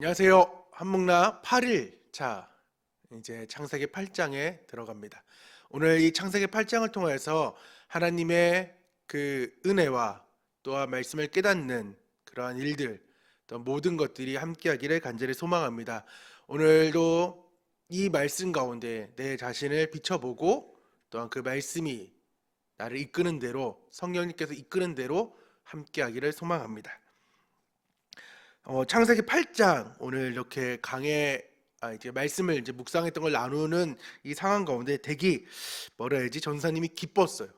안녕하세요. 한묵나 8일차 이제 창세기 8장에 들어갑니다. 오늘 이 창세기 8장을 통해서 하나님의 그 은혜와 또한 말씀을 깨닫는 그러한 일들, 또 모든 것들이 함께하기를 간절히 소망합니다. 오늘도 이 말씀 가운데 내 자신을 비춰보고 또한 그 말씀이 나를 이끄는 대로, 성령님께서 이끄는 대로 함께하기를 소망합니다. 창세기 8장 오늘 이렇게 이제 말씀을 이제 묵상했던 걸 나누는 이 상황 가운데 되게 뭐라 해야지, 전사님이 기뻤어요.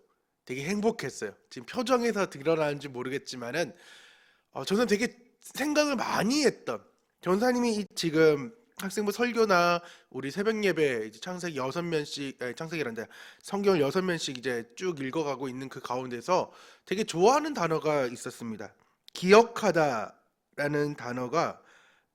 되게 행복했어요. 지금 표정에서 드러나는지 모르겠지만은 전사님 되게 생각을 많이 했던, 전사님이 지금 학생부 설교나 우리 새벽 예배 이제 창세기 6면씩, 창세기란다, 성경을 6면씩 이제 쭉 읽어가고 있는 그 가운데서 되게 좋아하는 단어가 있었습니다. 기억하다라는 단어가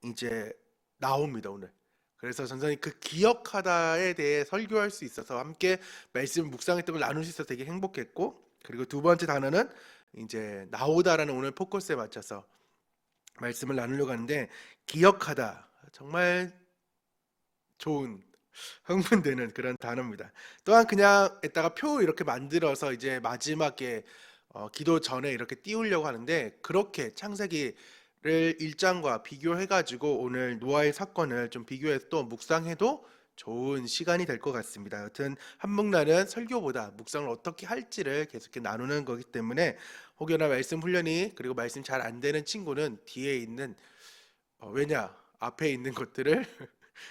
이제 나옵니다 오늘. 그래서 전사님 그 기억하다에 대해 설교할 수 있어서, 함께 말씀 묵상했던 걸 나눌 수 있어서 되게 행복했고, 그리고 두 번째 단어는 이제 나오다라는 오늘 포커스에 맞춰서 말씀을 나누려고 하는데, 기억하다 정말 좋은, 흥분되는 그런 단어입니다. 또한 그냥 에다가 표 이렇게 만들어서 이제 마지막에 기도 전에 이렇게 띄우려고 하는데, 그렇게 창세기를 1장과 비교해가지고 오늘 노아의 사건을 좀 비교해서 또 묵상해도 좋은 시간이 될 것 같습니다. 여튼 한묵나는 설교보다 묵상을 어떻게 할지를 계속해 나누는 거기 때문에, 혹여나 말씀 훈련이, 그리고 말씀 잘 안 되는 친구는 뒤에 있는 왜냐 앞에 있는 것들을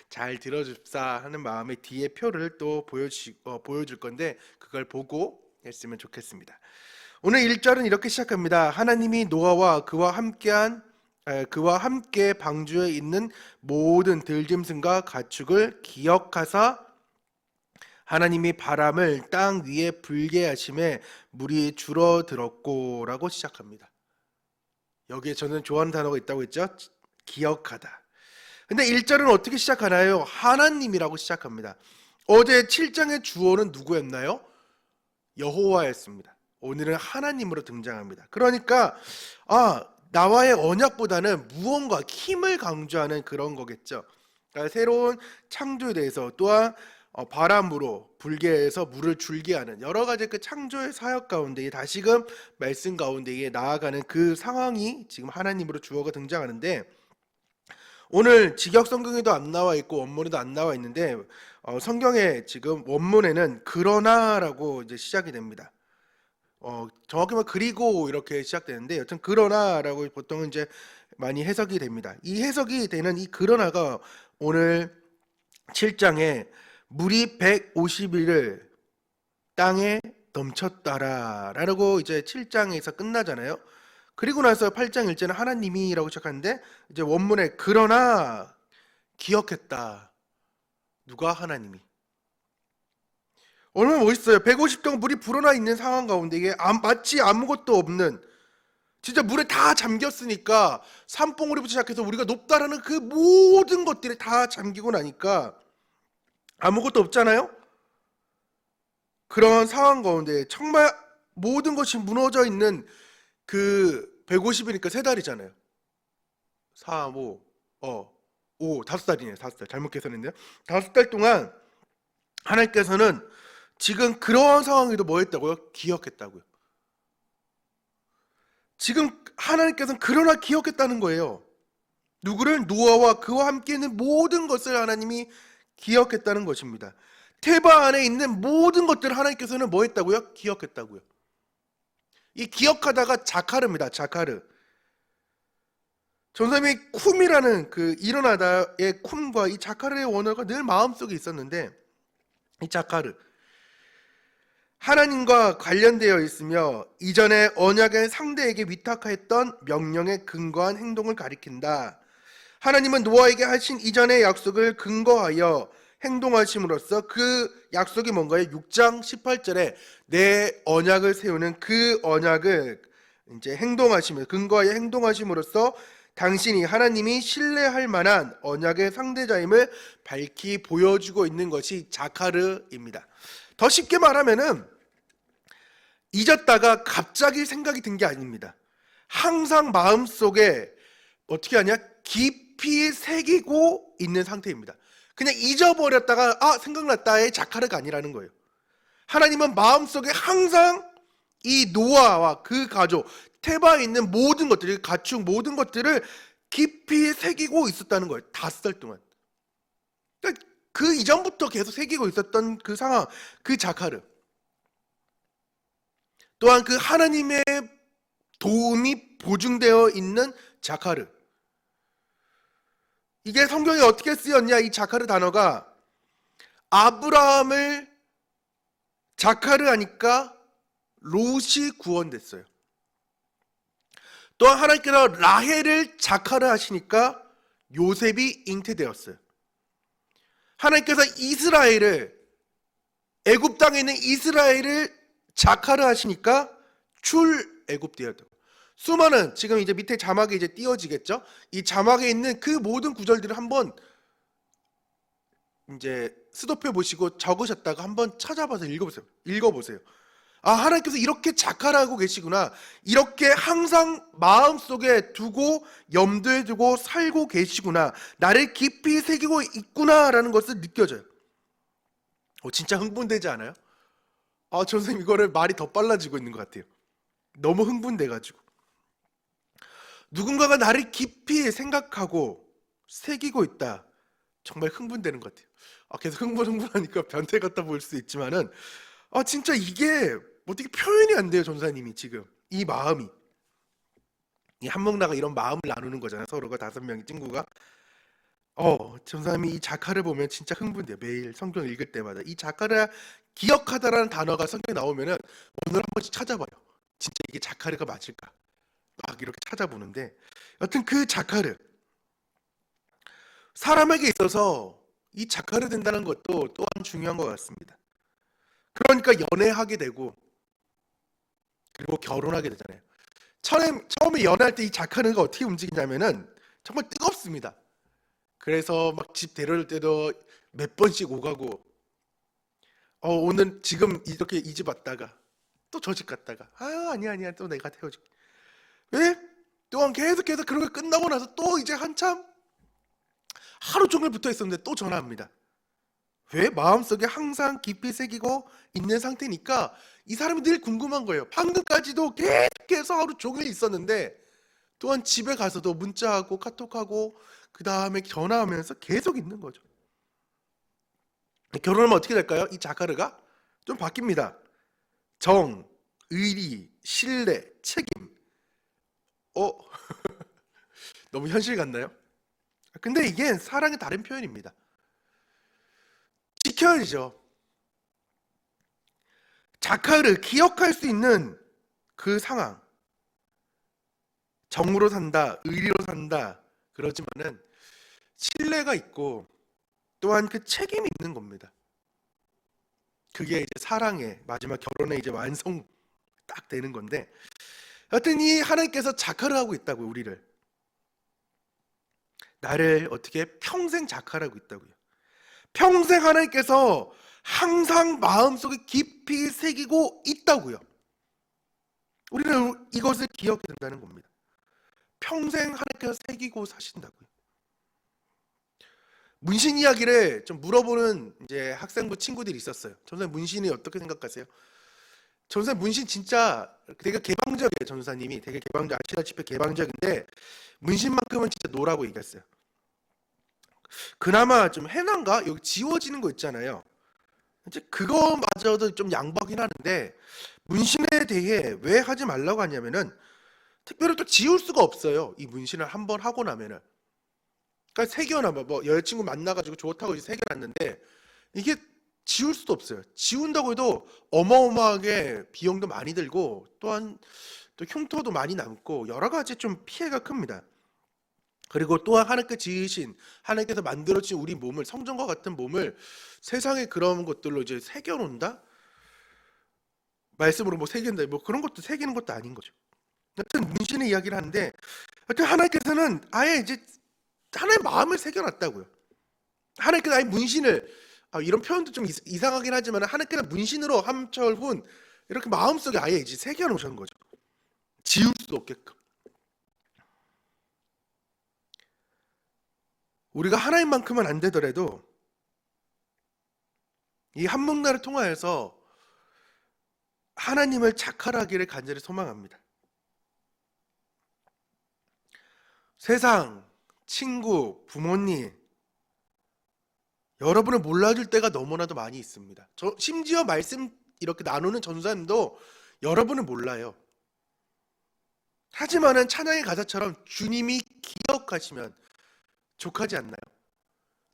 잘 들어줍사 하는 마음에 뒤에 표를 또 보여줄 건데, 그걸 보고 했으면 좋겠습니다. 오늘 1절은 이렇게 시작합니다. 하나님이 노아와 그와 함께 방주에 있는 모든 들짐승과 가축을 기억하사 하나님이 바람을 땅 위에 불게 하심에 물이 줄어들었고 라고 시작합니다. 여기에 저는 좋아하는 단어가 있다고 했죠. 기억하다. 근데 1절은 어떻게 시작하나요? 하나님이라고 시작합니다. 어제 7장의 주어는 누구였나요? 여호와였습니다. 오늘은 하나님으로 등장합니다. 그러니까 나와의 언약보다는 무언가 힘을 강조하는 그런 거겠죠. 그러니까 새로운 창조에 대해서, 또한 바람으로 불게 해서 물을 줄게 하는 여러 가지 그 창조의 사역 가운데 다시금 말씀 가운데에 나아가는 그 상황이 지금 하나님으로 주어가 등장하는데, 오늘 직역 성경에도 안 나와 있고 원문에도 안 나와 있는데, 성경에 지금 원문에는 그러나라고 이제 시작이 됩니다. 정확히 말하면 그리고 이렇게 시작되는데, 여튼 그러나라고 보통은 이제 많이 해석이 됩니다. 이 해석이 되는 이 그러나가 오늘 7장에 물이 150일을 땅에 넘쳤다라고 이제 7장에서 끝나잖아요. 그리고 나서 8장 1절은 하나님이라고 시작하는데, 이제 원문에 그러나 기억했다. 누가? 하나님이. 얼마나 멋있어요. 150동 물이 불어나 있는 상황 가운데 이게 마치 아무것도 없는, 진짜 물에 다 잠겼으니까 산봉우리부터 시작해서 우리가 높다라는 그 모든 것들이 다 잠기고 나니까 아무것도 없잖아요. 그런 상황 가운데 정말 모든 것이 무너져 있는 그 150이니까 3달이잖아요. 4, 5, 5달이네요. 5달. 잘못 계산했네요. 5달 동안 하나님께서는 지금 그러한 상황에도 뭐 했다고요? 기억했다고요. 지금 하나님께서는 그러나 기억했다는 거예요. 누구를? 노아와 그와 함께 있는 모든 것을 하나님이 기억했다는 것입니다. 태바 안에 있는 모든 것들을 하나님께서는 뭐 했다고요? 기억했다고요. 이 기억하다가 자카르입니다. 자카르. 전사님이 쿰이라는 그 일어나다의 쿰과 이 자카르의 원어가 늘 마음속에 있었는데, 이 자카르 하나님과 관련되어 있으며 이전에 언약의 상대에게 위탁했던 명령에 근거한 행동을 가리킨다. 하나님은 노아에게 하신 이전의 약속을 근거하여 행동하심으로써 그 약속이 뭔가요? 6장 18절에 내 언약을 세우는 그 언약을 이제 근거하여 행동하심으로써 당신이 하나님이 신뢰할 만한 언약의 상대자임을 밝히 보여주고 있는 것이 자카르입니다. 더 쉽게 말하면은 잊었다가 갑자기 생각이 든 게 아닙니다. 항상 마음속에 어떻게 하냐? 깊이 깊이 새기고 있는 상태입니다. 그냥 잊어버렸다가 생각났다의 자카르가 아니라는 거예요. 하나님은 마음속에 항상 이 노아와 그 가족, 테바에 있는 모든 것들, 가축 모든 것들을 깊이 새기고 있었다는 거예요. 5살 동안. 그러니까 그 이전부터 계속 새기고 있었던 그 상황, 그 자카르. 또한 그 하나님의 도움이 보증되어 있는 자카르. 이게 성경에 어떻게 쓰였냐? 이 자카르 단어가 아브라함을 자카르 하니까 롯이 구원됐어요. 또한 하나님께서 라헬을 자카르 하시니까 요셉이 잉태되었어요. 하나님께서 이스라엘을, 애굽 땅에 있는 이스라엘을 자카르 하시니까 출애굽되었다. 수많은, 지금 이제 밑에 자막에 이제 띄워지겠죠? 이 자막에 있는 그 모든 구절들을 한번 이제 스톱해 보시고 적으셨다가 한번 찾아봐서 읽어보세요. 하나님께서 이렇게 자카르하고 계시구나. 이렇게 항상 마음속에 두고 염두에 두고 살고 계시구나. 나를 깊이 새기고 있구나라는 것을 느껴져요. 진짜 흥분되지 않아요? 선생님 이거를 말이 더 빨라지고 있는 것 같아요. 너무 흥분돼가지고. 누군가가 나를 깊이 생각하고 새기고 있다. 정말 흥분되는 것 같아요. 계속 흥분하니까 변태 같다 보일 수 있지만은 진짜 이게 어떻게 표현이 안 돼요, 전사님이 지금 이 마음이. 이 한목나가 이런 마음을 나누는 거잖아요. 서로가 5명의 친구가. 전사님이 이 자카를 보면 진짜 흥분돼요. 매일 성경 읽을 때마다 이 자카를 기억하다라는 단어가 성경에 나오면은 오늘 한 번씩 찾아봐요. 진짜 이게 자카르가 맞을까? 막 이렇게 찾아보는데, 여튼 그 자카르, 사람에게 있어서 이 자카르 된다는 것도 또한 중요한 것 같습니다. 그러니까 연애하게 되고 그리고 결혼하게 되잖아요. 처음에 연애할 때 이 자카르가 어떻게 움직이냐면은 정말 뜨겁습니다. 그래서 막 집 데려올 때도 몇 번씩 오가고, 오늘 지금 이렇게 이 집 왔다가 또 저 집 갔다가 아니야 또 내가 태워줄게. 왜? 또한 계속해서 그런 거 끝나고 나서 또 이제 한참 하루 종일 붙어 있었는데 또 전화합니다. 왜? 마음속에 항상 깊이 새기고 있는 상태니까 이 사람이 늘 궁금한 거예요. 방금까지도 계속해서 하루 종일 있었는데 또한 집에 가서도 문자하고 카톡하고 그 다음에 전화하면서 계속 있는 거죠. 결혼하면 어떻게 될까요? 이 자카르가 좀 바뀝니다. 정, 의리, 신뢰, 책임. 너무 현실 같나요? 근데 이게 사랑의 다른 표현입니다. 지켜야죠. 자카를 기억할 수 있는 그 상황. 정으로 산다, 의리로 산다. 그러지만은 신뢰가 있고 또한 그 책임이 있는 겁니다. 그게 이제 사랑의 마지막 결혼의 이제 완성 딱 되는 건데, 여튼 이 하나님께서 자카를 하고 있다고요. 우리를, 나를 어떻게 평생 자카하고 있다고요. 평생 하나님께서 항상 마음속에 깊이 새기고 있다고요. 우리는 이것을 기억해야 된다는 겁니다. 평생 하나님께서 새기고 사신다고요. 문신 이야기를 좀 물어보는 이제 학생부 친구들이 있었어요. 전사님 문신이 어떻게 생각하세요? 전사님 문신 진짜 되게 개방적이에요. 전사님이 되게 개방적, 아시다시피 개방적인데 문신만큼은 진짜 노라고 얘기했어요. 그나마 좀 해난가? 여기 지워지는 거 있잖아요. 이제 그거마저도 좀 양보하긴 하는데 문신에 대해 왜 하지 말라고 하냐면은 특별히 또 지울 수가 없어요. 이 문신을 한번 하고 나면은. 그러니까 새겨놔, 뭐 여자친구 만나가지고 좋다고 이제 새겨놨는데 이게 지울 수도 없어요. 지운다고 해도 어마어마하게 비용도 많이 들고 또한 또 흉터도 많이 남고 여러 가지 좀 피해가 큽니다. 그리고 또한 하나님께 지으신, 하나님께서 만들어진 우리 몸을, 성전과 같은 몸을 세상에 그런 것들로 이제 새겨놓는다? 말씀으로 뭐 새긴다, 뭐 그런 것도 새기는 것도 아닌 거죠. 여튼 문신의 이야기를 하는데, 여튼 하나님께서는 아예 이제 하나의 마음을 새겨놨다고요. 하나님께서 아예 문신을, 이런 표현도 좀 이상하긴 하지만 하나님께서 문신으로 함철훈 이렇게 마음속에 아예 이제 새겨놓으신 거죠. 지울 수도 없게끔. 우리가 하나님만큼은 안 되더라도 이 한목나를 통하여서 하나님을 자칼하기를 간절히 소망합니다. 세상, 친구, 부모님, 여러분을 몰라줄 때가 너무나도 많이 있습니다. 심지어 말씀 이렇게 나누는 전도사님도 여러분을 몰라요. 하지만은 찬양의 가사처럼 주님이 기억하시면 족하지 않나요?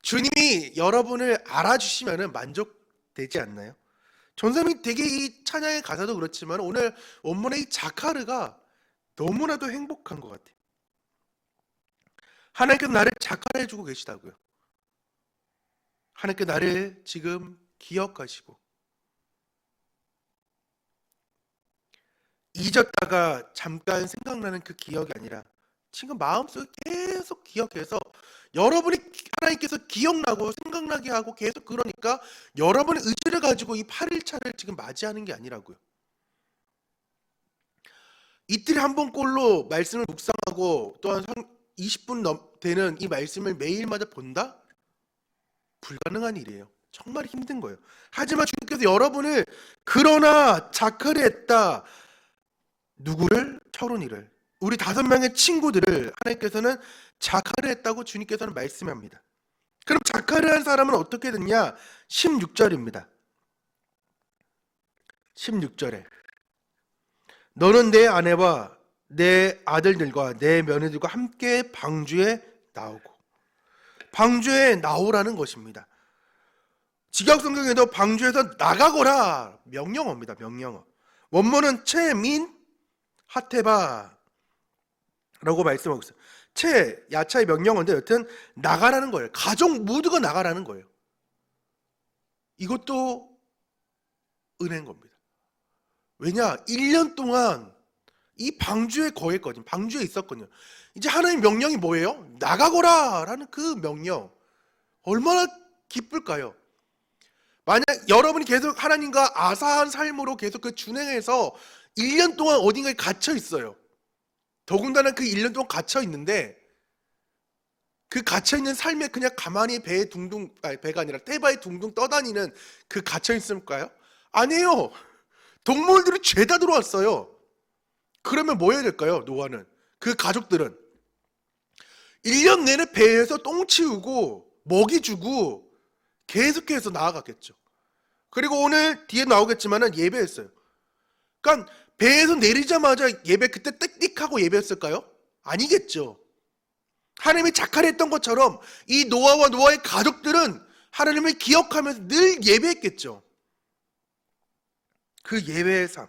주님이 여러분을 알아주시면 만족되지 않나요? 전사님이 되게 이 찬양의 가사도 그렇지만 오늘 원문의 이 자카르가 너무나도 행복한 것 같아요. 하나님께서 나를 자카해주고 계시다고요. 하나님께 나를 지금 기억하시고 잊었다가 잠깐 생각나는 그 기억이 아니라 지금 마음속에 계속 기억해서 여러분이 하나님께서 기억나고 생각나게 하고 계속 그러니까 여러분의 의지를 가지고 이 8일차를 지금 맞이하는 게 아니라고요. 이틀에 한 번꼴로 말씀을 묵상하고 또한 20분 되는 이 말씀을 매일마다 본다? 불가능한 일이에요. 정말 힘든 거예요. 하지만 주님께서 여러분을 그러나 자카를 했다. 누구를? 철훈이를. 우리 5명의 친구들을 하나님께서는 자카를 했다고 주님께서는 말씀합니다. 그럼 자카를 한 사람은 어떻게 됐냐? 16절입니다. 16절에 너는 내 아내와 내 아들들과 내 며느리들과 함께 방주에 나오고, 방주에 나오라는 것입니다. 직역성경에도 방주에서 나가거라 명령어입니다. 명령어. 원문은 채민 하테바라고 말씀하고 있어요. 야차의 명령어인데 여튼 나가라는 거예요. 가족 모두가 나가라는 거예요. 이것도 은혜인 겁니다. 왜냐? 1년 동안 이 방주에 거했거든요. 방주에 있었거든요. 이제 하나님 명령이 뭐예요? 나가거라 라는 그 명령. 얼마나 기쁠까요? 만약 여러분이 계속 하나님과 아사한 삶으로 계속 그 준행해서 1년 동안 어딘가에 갇혀 있어요. 더군다나 그 1년 동안 갇혀 있는데 그 갇혀 있는 삶에 그냥 가만히 배가 아니라 태바에 둥둥 떠다니는 그 갇혀 있을까요? 아니에요. 동물들이 죄다 들어왔어요. 그러면 뭐 해야 될까요? 노아는 그 가족들은 1년 내내 배에서 똥 치우고 먹이 주고 계속해서 나아갔겠죠. 그리고 오늘 뒤에 나오겠지만은 예배했어요. 그러니까 배에서 내리자마자 예배 그때 띡띡하고 예배했을까요? 아니겠죠. 하나님이 자칼했던 것처럼 이 노아와 노아의 가족들은 하나님을 기억하면서 늘 예배했겠죠. 그 예배의 삶.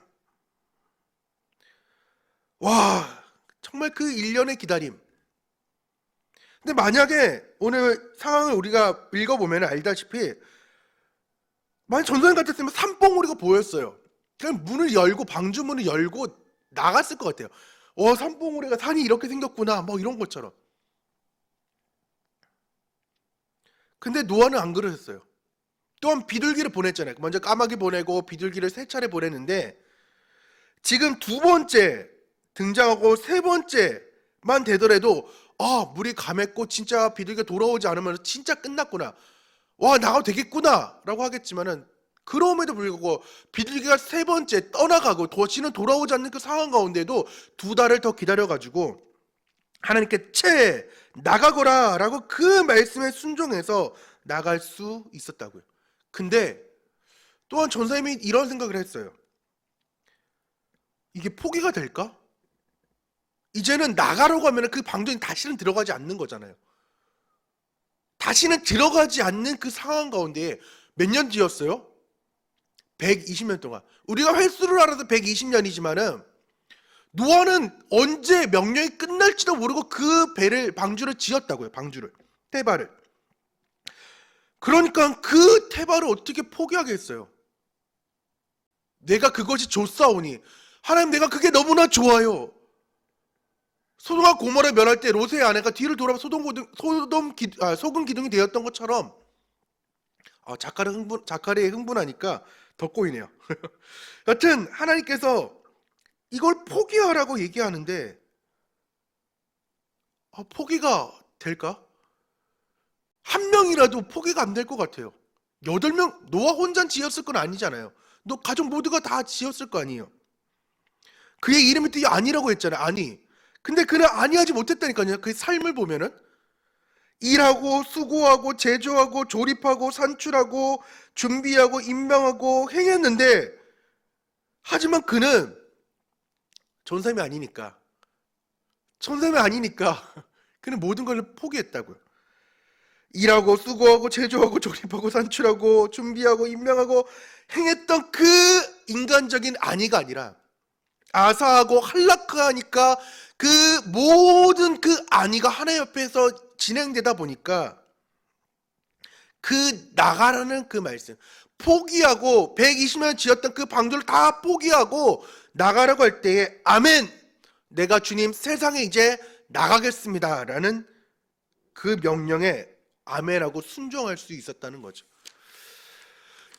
와, 정말 그 1년의 기다림. 근데 만약에 오늘 상황을 우리가 읽어보면 알다시피 만약 전도연 같았으면 산봉우리가 보였어요. 그냥 문을 열고 방주 문을 열고 나갔을 것 같아요. 산봉우리가 산이 이렇게 생겼구나 뭐 이런 것처럼. 근데 노아는 안 그러셨어요. 또한 비둘기를 보냈잖아요. 먼저 까마귀 보내고 비둘기를 3차례 보냈는데 지금 2번째 등장하고 3번째만 되더라도 물이 감했고 진짜 비둘기가 돌아오지 않으면 진짜 끝났구나. 와, 나가도 되겠구나 라고 하겠지만은 그럼에도 불구하고 비둘기가 3번째 떠나가고 다시는 돌아오지 않는 그 상황 가운데도 2달을 더 기다려가지고 하나님께 나가거라 라고 그 말씀에 순종해서 나갈 수 있었다고요. 근데 또한 전사님이 이런 생각을 했어요. 이게 포기가 될까? 이제는 나가려고 하면 그 방전이 다시는 들어가지 않는 거잖아요. 다시는 들어가지 않는 그 상황 가운데 몇 년 뒤였어요? 120년 동안. 우리가 횟수를 알아서 120년이지만은 노아는 언제 명령이 끝날지도 모르고 그 방주를 지었다고요. 방주를, 태바를. 그러니까 그 태바를 어떻게 포기하겠어요? 내가 그것이 좋사오니 하나님, 내가 그게 너무나 좋아요. 소돔과 고모라를 멸할 때 롯의 아내가 뒤를 돌아봐 소금 기둥이 되었던 것처럼 자카리에 흥분하니까 더 꼬이네요. 여튼 하나님께서 이걸 포기하라고 얘기하는데 포기가 될까? 8명이라도 포기가 안 될 것 같아요. 8명, 노아 혼자 지었을 건 아니잖아요. 너 가족 모두가 다 지었을 거 아니에요. 그의 이름이 또 아니라고 했잖아요. 아니. 근데 그는 아니하지 못했다니까요. 그의 삶을 보면은 일하고 수고하고 제조하고 조립하고 산출하고 준비하고 임명하고 행했는데, 하지만 그는 전사님이 아니니까 천사님이 아니니까 그는 모든 걸 포기했다고요. 일하고 수고하고 제조하고 조립하고 산출하고 준비하고 임명하고 행했던 그 인간적인 안위가 아니라 아사하고 한락하니까 그 모든 그 안위가 하나님 앞에서 진행되다 보니까 그 나가라는 그 말씀, 포기하고 120년 지었던 그 방도를 다 포기하고 나가라고 할 때에 아멘, 내가 주님 세상에 이제 나가겠습니다 라는 그 명령에 아멘하고 순종할 수 있었다는 거죠.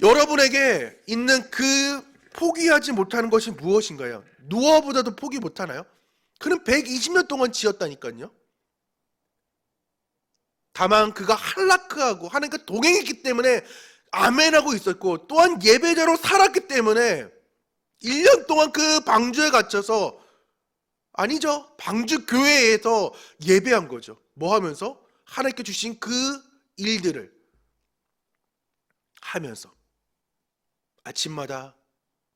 여러분에게 있는 그 포기하지 못하는 것이 무엇인가요? 노아보다도 포기 못하나요? 그는 120년 동안 지었다니까요. 다만 그가 할라크하고 하나님과 동행했기 때문에 아멘하고 있었고, 또한 예배자로 살았기 때문에 1년 동안 그 방주에 갇혀서, 아니죠, 방주 교회에서 예배한 거죠. 뭐 하면서? 하나님께 주신 그 일들을 하면서. 아침마다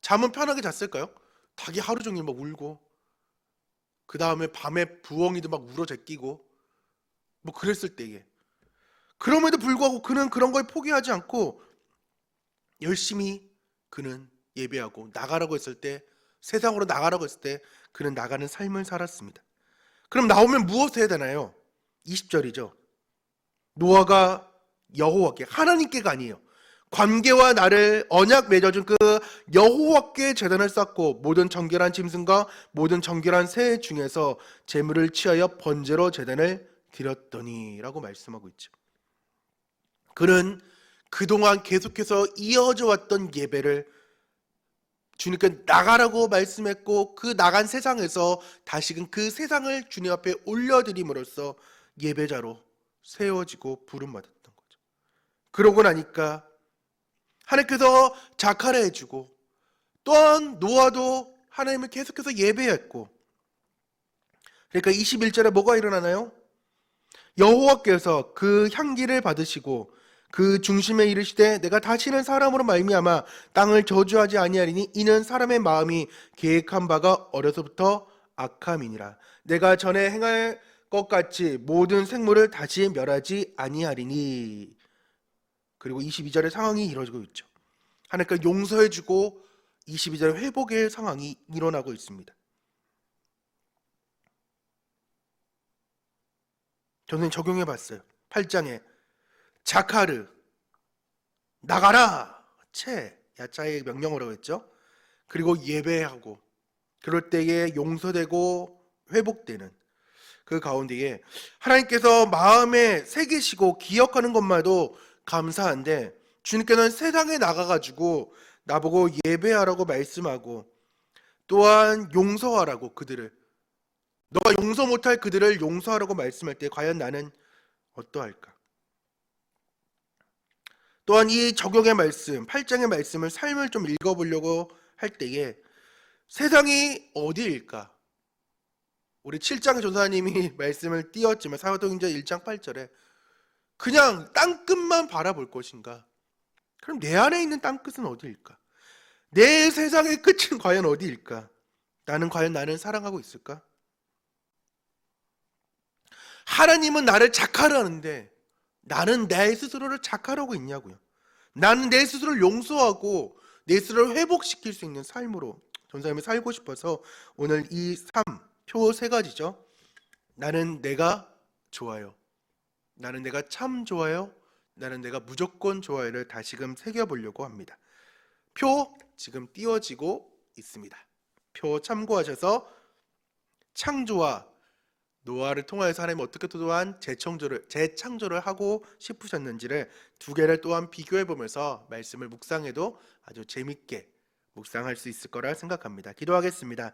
잠은 편하게 잤을까요? 닭이 하루 종일 막 울고, 그 다음에 밤에 부엉이도 막 울어 제끼고 뭐 그랬을 때에, 그럼에도 불구하고 그는 그런 걸 포기하지 않고 열심히 그는 예배하고 나가라고 했을 때, 세상으로 나가라고 했을 때 그는 나가는 삶을 살았습니다. 그럼 나오면 무엇을 해야 되나요? 20절이죠. 노아가 여호와께, 하나님께가 아니에요, 관계와 나를 언약 맺어준 그 여호와께 제단을 쌓고 모든 정결한 짐승과 모든 정결한 새 중에서 제물을 취하여 번제로 제단을 드렸더니 라고 말씀하고 있죠. 그는 그동안 계속해서 이어져 왔던 예배를 주님께 나가라고 말씀했고, 그 나간 세상에서 다시금 그 세상을 주님 앞에 올려드림으로써 예배자로 세워지고 부름받았던 거죠. 그러고 나니까 하나님께서 자카를 해주고, 또한 노아도 하나님을 계속해서 예배했고, 그러니까 21절에 뭐가 일어나나요? 여호와께서 그 향기를 받으시고 그 중심에 이르시되 내가 다시는 사람으로 말미암아 땅을 저주하지 아니하리니 이는 사람의 마음이 계획한 바가 어려서부터 악함이니라. 내가 전에 행할 것 같이 모든 생물을 다시 멸하지 아니하리니. 그리고 22절의 상황이 이루어지고 있죠. 하나님께 용서해주고 22절 회복의 상황이 일어나고 있습니다. 저는 적용해봤어요. 8장에 자카르 나가라 채 야자의 명령어라고 했죠. 그리고 예배하고 그럴 때에 용서되고 회복되는 그 가운데에 하나님께서 마음에 새기시고 기억하는 것만도 감사한데, 주님께서는 세상에 나가가지고 나보고 예배하라고 말씀하고 또한 용서하라고, 그들을 너가 용서 못할 그들을 용서하라고 말씀할 때 과연 나는 어떠할까? 또한 이 적용의 말씀, 8장의 말씀을 삶을 좀 읽어보려고 할 때에 세상이 어디일까? 우리 7장의 전사님이 말씀을 띄웠지만 사도행전 1장 8절에 그냥 땅끝만 바라볼 것인가? 그럼 내 안에 있는 땅끝은 어디일까? 내 세상의 끝은 과연 어디일까? 과연 나는 사랑하고 있을까? 하나님은 나를 자카를 하는데 나는 내 스스로를 자카하고 있냐고요. 나는 내 스스로를 용서하고 내 스스로를 회복시킬 수 있는 삶으로 전사님이 살고 싶어서 오늘 이 표 세 가지죠. 나는 내가 좋아요, 나는 내가 참 좋아요, 나는 내가 무조건 좋아요를 다시금 새겨보려고 합니다. 표 지금 띄워지고 있습니다. 표 참고하셔서 창조와 노아를 통하여서 하나님 어떻게 또한 재창조를 하고 싶으셨는지를 두 개를 또한 비교해 보면서 말씀을 묵상해도 아주 재밌게 묵상할 수 있을 거라 생각합니다. 기도하겠습니다.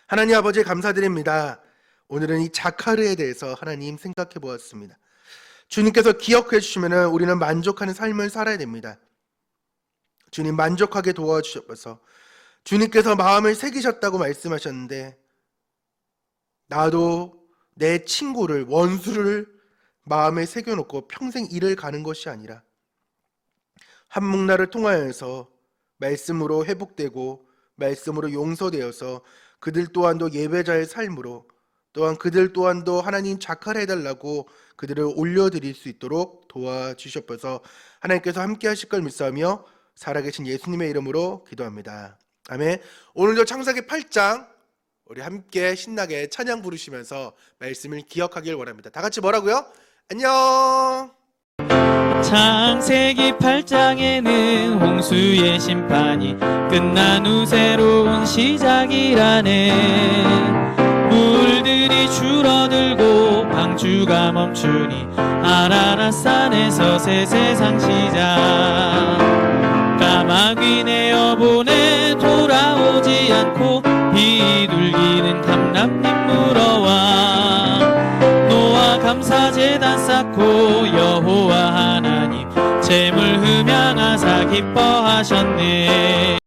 하나님 아버지 감사드립니다. 오늘은 이 자카르에 대해서 하나님 생각해 보았습니다. 주님께서 기억해 주시면 우리는 만족하는 삶을 살아야 됩니다. 주님 만족하게 도와주셔서 주님께서 마음을 새기셨다고 말씀하셨는데 나도 내 친구를 원수를 마음에 새겨놓고 평생 일을 가는 것이 아니라 한목나를 통하여서 말씀으로 회복되고 말씀으로 용서되어서 그들 또한도 예배자의 삶으로 또한 그들 또한도 하나님 작화를 해달라고 그들을 올려드릴 수 있도록 도와주셔서 하나님께서 함께 하실 걸 믿사오며 살아계신 예수님의 이름으로 기도합니다. 아멘. 오늘도 창세기 8장 우리 함께 신나게 찬양 부르시면서 말씀을 기억하길 원합니다. 다 같이 뭐라고요? 안녕. 창세기 8장에는 홍수의 심판이 끝난 후 새로운 시작이라네. 물들이 줄어들고 방주가 멈추니 아라랏산에서 새 세상 시작. 까마귀 내어보내 돌아오지 않고 비둘기는 감람님 물어와. 노아 감사제단 쌓고 여호와 하나님 재물 흠양하사 기뻐하셨네.